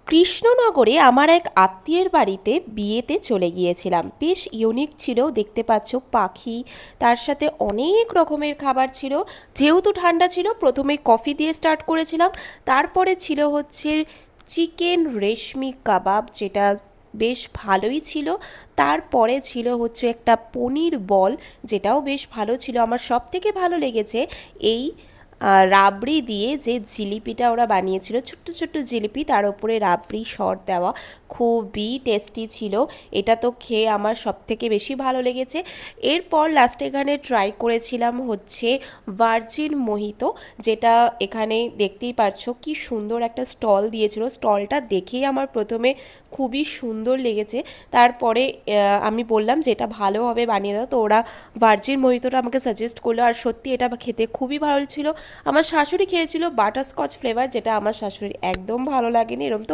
কৃষ্ণনগরে আমার এক আত্মীয়ের বাড়িতে বিয়েতে চলে গিয়েছিলাম। বেশ ইউনিক ছিল, দেখতে পাচ্ছ পাখি, তার সাথে অনেক রকমের খাবার ছিল। যেহেতু ঠান্ডা ছিল, প্রথমে কফি দিয়ে স্টার্ট করেছিলাম, তারপরে ছিল হচ্ছে চিকেন রেশমি কাবাব, যেটা বেশ ভালোই ছিল। তারপরে ছিল হচ্ছে একটা পনির বল, যেটাও বেশ ভালো ছিল। আমার সব থেকে ভালো লেগেছে এই রাবড়ি দিয়ে যে জিলিপিটা ওরা বানিয়েছিল, ছোট্ট ছোট্ট জিলিপি, তার উপরে রাবড়ি সর দেওয়া, খুবই টেস্টি ছিল। এটা তো খেয়ে আমার সব থেকে বেশি ভালো লেগেছে। এরপর লাস্টে এখানে ট্রাই করেছিলাম হচ্ছে ভার্জিন মোহিতো, যেটা এখানে দেখতেই পাচ্ছ কি সুন্দর একটা স্টল দিয়েছিল। স্টলটা দেখেই আমার প্রথমে খুবই সুন্দর লেগেছে। তারপরে আমি বললাম যে এটা ভালো হবে বানিয়ে দাও, তো ওরা ভার্জিন মোহিতোটা আমাকে সাজেস্ট করলো, আর সত্যি এটা খেতে খুবই ভালো ছিল। আমার শাশুড়ি খেয়েছিল বাটারস্কচ ফ্লেভার, যেটা আমার শাশুড়ির একদম ভালো লাগেনি। এরকম তো